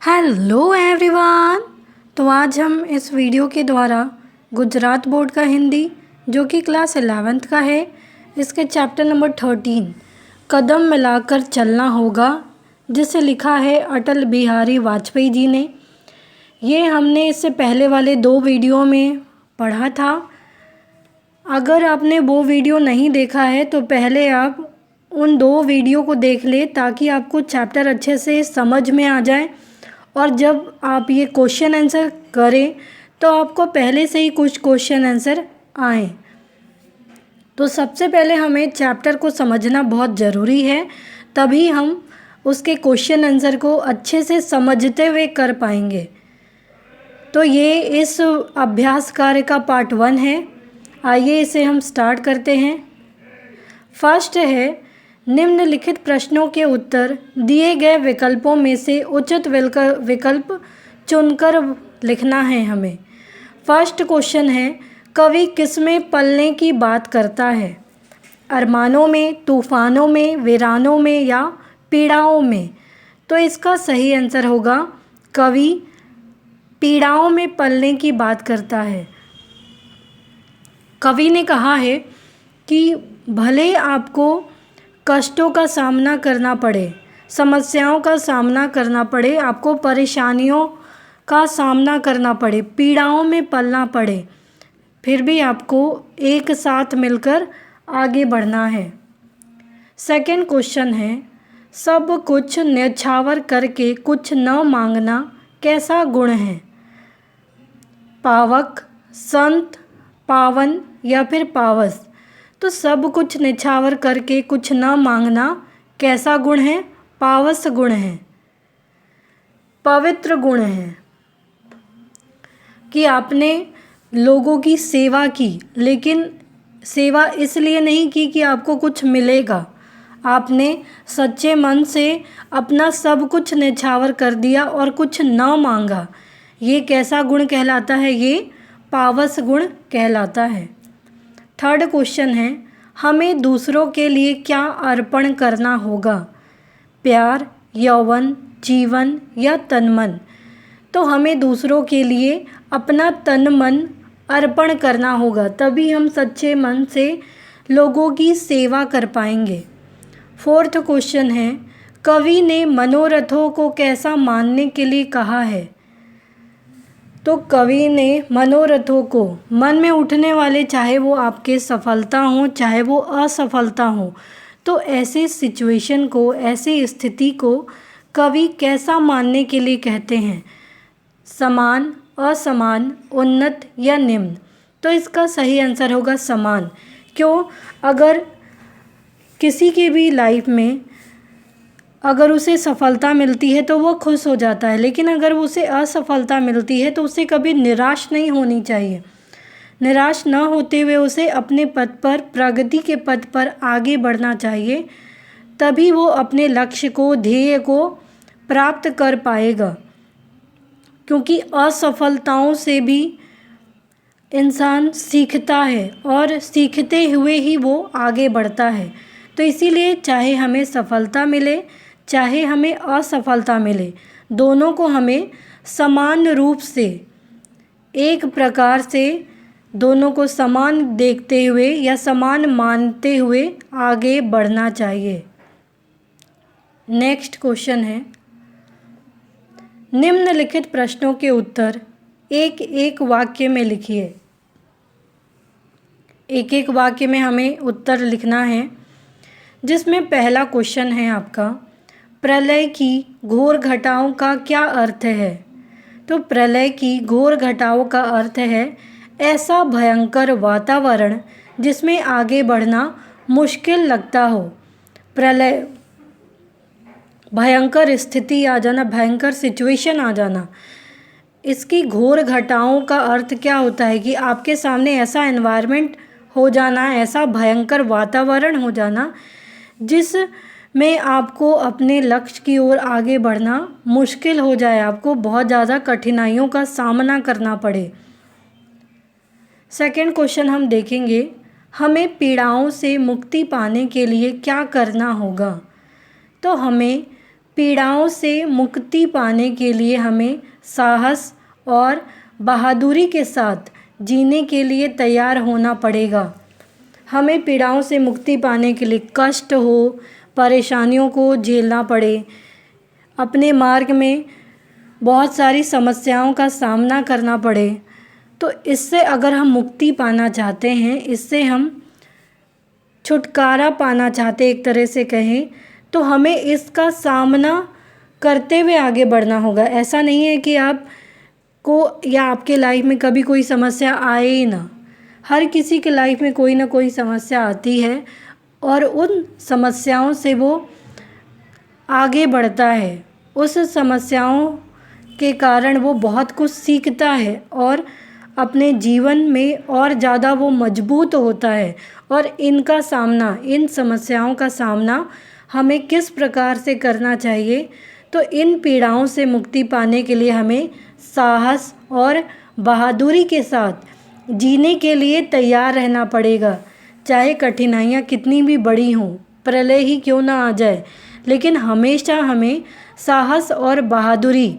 Hello everyone. तो आज हम इस वीडियो के द्वारा गुजरात बोर्ड का हिंदी जो कि क्लास 11th का है, इसके चैप्टर नंबर 13 कदम मिलाकर चलना होगा, जिसे लिखा है अटल बिहारी वाजपेयी जी ने। ये हमने इससे पहले वाले 2 वीडियो में पढ़ा था। अगर आपने वो वीडियो नहीं देखा है तो पहले आप उन 2 वीडियो को देख ले, ताकि आपको चैप्टर अच्छे से समझ में आ जाए और जब आप ये क्वेश्चन आंसर करें तो आपको पहले से ही कुछ क्वेश्चन आंसर आए। तो सबसे पहले हमें चैप्टर को समझना बहुत ज़रूरी है, तभी हम उसके क्वेश्चन आंसर को अच्छे से समझते हुए कर पाएंगे। तो ये इस अभ्यास कार्य का पार्ट 1 है। आइए इसे हम स्टार्ट करते हैं। फर्स्ट है, निम्नलिखित प्रश्नों के उत्तर दिए गए विकल्पों में से उचित विकल्प चुनकर लिखना है हमें। फर्स्ट क्वेश्चन है, कवि किसमें पलने की बात करता है? अरमानों में, तूफानों में, वीरानों में या पीड़ाओं में? तो इसका सही आंसर होगा कवि पीड़ाओं में पलने की बात करता है। कवि ने कहा है कि भले आपको कष्टों का सामना करना पड़े, समस्याओं का सामना करना पड़े, आपको परेशानियों का सामना करना पड़े, पीड़ाओं में पलना पड़े, फिर भी आपको एक साथ मिलकर आगे बढ़ना है। सेकंड क्वेश्चन है, सब कुछ न्यौछावर करके कुछ न मांगना कैसा गुण है? पावक, संत, पावन या फिर पावस? तो सब कुछ निछावर करके कुछ न मांगना कैसा गुण है? पावस गुण है, पवित्र गुण है। कि आपने लोगों की सेवा की, लेकिन सेवा इसलिए नहीं की कि आपको कुछ मिलेगा। आपने सच्चे मन से अपना सब कुछ निछावर कर दिया और कुछ न मांगा। ये कैसा गुण कहलाता है? ये पावस गुण कहलाता है। थर्ड क्वेश्चन है, हमें दूसरों के लिए क्या अर्पण करना होगा? प्यार, यौवन, जीवन या तन मन? तो हमें दूसरों के लिए अपना तन मन अर्पण करना होगा, तभी हम सच्चे मन से लोगों की सेवा कर पाएंगे। फोर्थ क्वेश्चन है, कवि ने मनोरथों को कैसा मानने के लिए कहा है? तो कवि ने मनोरथों को, मन में उठने वाले, चाहे वो आपके सफलता हो चाहे वो असफलता हो, तो ऐसे सिचुएशन को, ऐसी स्थिति को कवि कैसा मानने के लिए कहते हैं? समान, असमान, उन्नत या निम्न? तो इसका सही आंसर होगा समान। क्यों? अगर किसी की भी लाइफ में अगर उसे सफलता मिलती है तो वो खुश हो जाता है, लेकिन अगर उसे असफलता मिलती है तो उसे कभी निराश नहीं होनी चाहिए। निराश न होते हुए उसे अपने पथ पर, प्रगति के पथ पर आगे बढ़ना चाहिए, तभी वो अपने लक्ष्य को, ध्येय को प्राप्त कर पाएगा। क्योंकि असफलताओं से भी इंसान सीखता है और सीखते हुए ही वो आगे बढ़ता है। तो इसीलिए चाहे हमें सफलता मिले चाहे हमें असफलता मिले, दोनों को हमें समान रूप से, एक प्रकार से दोनों को समान देखते हुए या समान मानते हुए आगे बढ़ना चाहिए। नेक्स्ट क्वेश्चन है, निम्नलिखित प्रश्नों के उत्तर एक एक वाक्य में लिखिए। एक एक वाक्य में हमें उत्तर लिखना है, जिसमें पहला क्वेश्चन है आपका, प्रलय की घोर घटाओं का क्या अर्थ है? तो प्रलय की घोर घटाओं का अर्थ है ऐसा भयंकर वातावरण जिसमें आगे बढ़ना मुश्किल लगता हो। प्रलय, भयंकर स्थिति आ जाना, भयंकर सिचुएशन आ जाना। इसकी घोर घटाओं का अर्थ क्या होता है कि आपके सामने ऐसा एनवायरनमेंट हो जाना, ऐसा भयंकर वातावरण हो जाना जिस में आपको अपने लक्ष्य की ओर आगे बढ़ना मुश्किल हो जाए, आपको बहुत ज़्यादा कठिनाइयों का सामना करना पड़े। सेकंड क्वेश्चन हम देखेंगे, हमें पीड़ाओं से मुक्ति पाने के लिए क्या करना होगा? तो हमें पीड़ाओं से मुक्ति पाने के लिए हमें साहस और बहादुरी के साथ जीने के लिए तैयार होना पड़ेगा। हमें पीड़ाओं से मुक्ति पाने के लिए कष्ट हो, परेशानियों को झेलना पड़े, अपने मार्ग में बहुत सारी समस्याओं का सामना करना पड़े, तो इससे अगर हम मुक्ति पाना चाहते हैं, इससे हम छुटकारा पाना चाहते एक तरह से कहें, तो हमें इसका सामना करते हुए आगे बढ़ना होगा। ऐसा नहीं है कि आपको या आपके लाइफ में कभी कोई समस्या आए ही ना। हर किसी के लाइफ में कोई ना कोई समस्या आती है और उन समस्याओं से वो आगे बढ़ता है। उस समस्याओं के कारण वो बहुत कुछ सीखता है और अपने जीवन में और ज़्यादा वो मजबूत होता है। और इन समस्याओं का सामना हमें किस प्रकार से करना चाहिए, तो इन पीड़ाओं से मुक्ति पाने के लिए हमें साहस और बहादुरी के साथ जीने के लिए तैयार रहना पड़ेगा। चाहे कठिनाइयाँ कितनी भी बड़ी हों, प्रलय ही क्यों ना आ जाए, लेकिन हमेशा हमें साहस और बहादुरी,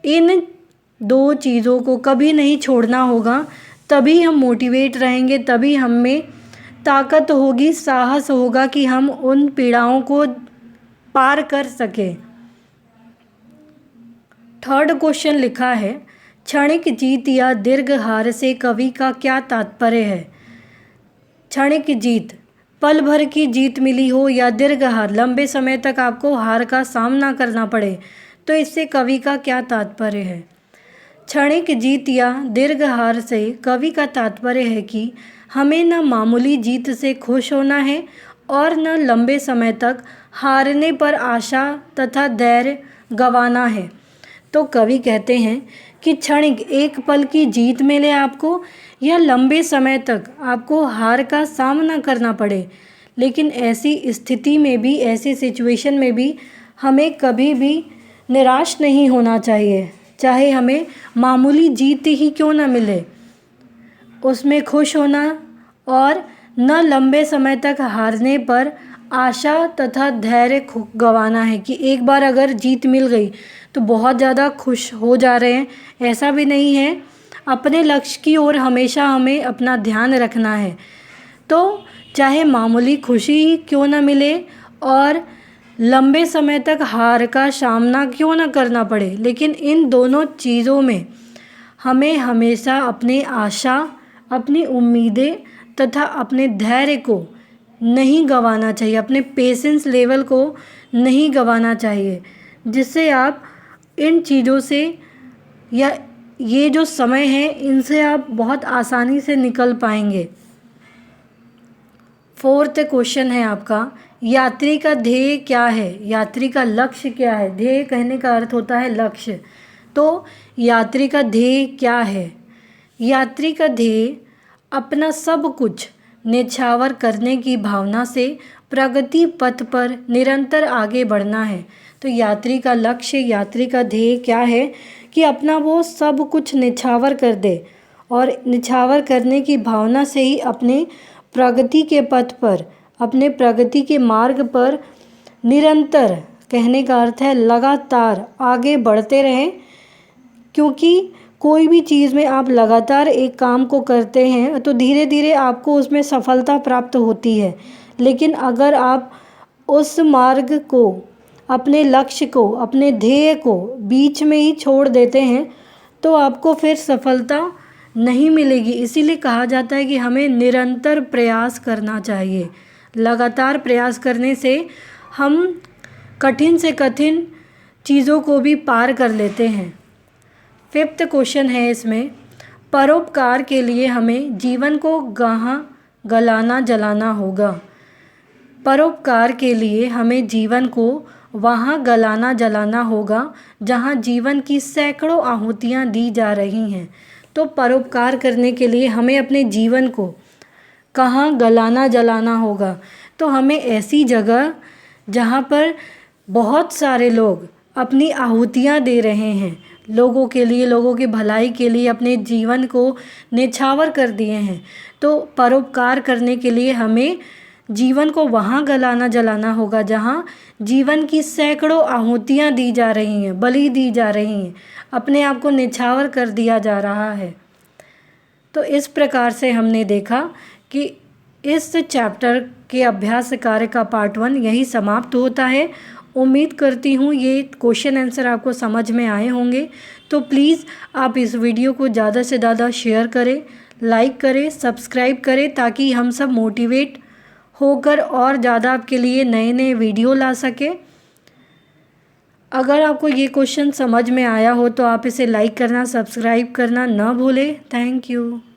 इन दो चीज़ों को कभी नहीं छोड़ना होगा। तभी हम मोटिवेट रहेंगे, तभी हम में ताकत होगी, साहस होगा कि हम उन पीड़ाओं को पार कर सकें। थर्ड क्वेश्चन लिखा है, क्षणिक जीत या दीर्घ हार से कवि का क्या तात्पर्य है। क्षणिक जीत, पल भर की जीत मिली हो, या दीर्घ हार, लंबे समय तक आपको हार का सामना करना पड़े, तो इससे कवि का क्या तात्पर्य है। क्षणिक जीत या दीर्घ हार से कवि का तात्पर्य है कि हमें न मामूली जीत से खुश होना है और न लंबे समय तक हारने पर आशा तथा धैर्य गंवाना है। तो कवि कहते हैं कि क्षणिक, एक पल की जीत मिले आपको या लंबे समय तक आपको हार का सामना करना पड़े, लेकिन ऐसी स्थिति में भी, ऐसी सिचुएशन में भी हमें कभी भी निराश नहीं होना चाहिए। चाहे हमें मामूली जीत ही क्यों ना मिले, उसमें खुश होना और न लंबे समय तक हारने पर आशा तथा धैर्य गंवाना है कि एक बार अगर जीत मिल गई तो बहुत ज़्यादा खुश हो जा रहे हैं, ऐसा भी नहीं है। अपने लक्ष्य की ओर हमेशा हमें अपना ध्यान रखना है। तो चाहे मामूली खुशी ही क्यों ना मिले और लंबे समय तक हार का सामना क्यों ना करना पड़े, लेकिन इन दोनों चीज़ों में हमें हमेशा अपनी आशा, अपनी उम्मीदें तथा अपने धैर्य को नहीं गंवाना चाहिए, अपने पेशेंस लेवल को नहीं गंवाना चाहिए, जिससे आप इन चीज़ों से या ये जो समय है इनसे आप बहुत आसानी से निकल पाएंगे। फोर्थ क्वेश्चन है आपका, यात्री का ध्येय क्या है, यात्री का लक्ष्य क्या है। ध्येय कहने का अर्थ होता है लक्ष्य। तो यात्री का ध्येय क्या है। यात्री का ध्येय अपना सब कुछ न्यौछावर करने की भावना से प्रगति पथ पर निरंतर आगे बढ़ना है। तो यात्री का लक्ष्य, यात्री का ध्येय क्या है कि अपना वो सब कुछ न्यौछावर कर दे और न्यौछावर करने की भावना से ही अपने प्रगति के पथ पर, अपने प्रगति के मार्ग पर निरंतर, कहने का अर्थ है लगातार आगे बढ़ते रहें। क्योंकि कोई भी चीज़ में आप लगातार एक काम को करते हैं तो धीरे धीरे आपको उसमें सफलता प्राप्त होती है, लेकिन अगर आप उस मार्ग को, अपने लक्ष्य को, अपने ध्येय को बीच में ही छोड़ देते हैं तो आपको फिर सफलता नहीं मिलेगी। इसीलिए कहा जाता है कि हमें निरंतर प्रयास करना चाहिए। लगातार प्रयास करने से हम कठिन से कठिन चीज़ों को भी पार कर लेते हैं। फिफ्थ क्वेश्चन है इसमें, परोपकार के लिए हमें जीवन को कहाँ गलाना जलाना होगा। परोपकार के लिए हमें जीवन को वहाँ गलाना जलाना होगा जहाँ जीवन की सैकड़ों आहुतियाँ दी जा रही हैं। तो परोपकार करने के लिए हमें अपने जीवन को कहाँ गलाना जलाना होगा, तो हमें ऐसी जगह जहाँ पर बहुत सारे लोग अपनी आहुतियाँ दे रहे हैं, लोगों के लिए, लोगों की भलाई के लिए अपने जीवन को न्यौछावर कर दिए हैं। तो परोपकार करने के लिए हमें जीवन को वहाँ गलाना जलाना होगा जहाँ जीवन की सैकड़ों आहुतियाँ दी जा रही हैं, बलि दी जा रही हैं, अपने आप को निछावर कर दिया जा रहा है। तो इस प्रकार से हमने देखा कि इस चैप्टर के अभ्यास कार्य का पार्ट 1 यही समाप्त होता है। उम्मीद करती हूँ ये क्वेश्चन आंसर आपको समझ में आए होंगे। तो प्लीज़ आप इस वीडियो को ज़्यादा से ज़्यादा शेयर करें, लाइक करें, सब्सक्राइब करें, ताकि हम सब मोटिवेट होकर और ज़्यादा आपके लिए नए नए वीडियो ला सके। अगर आपको ये क्वेश्चन समझ में आया हो तो आप इसे लाइक करना, सब्सक्राइब करना ना भूलें। Thank you.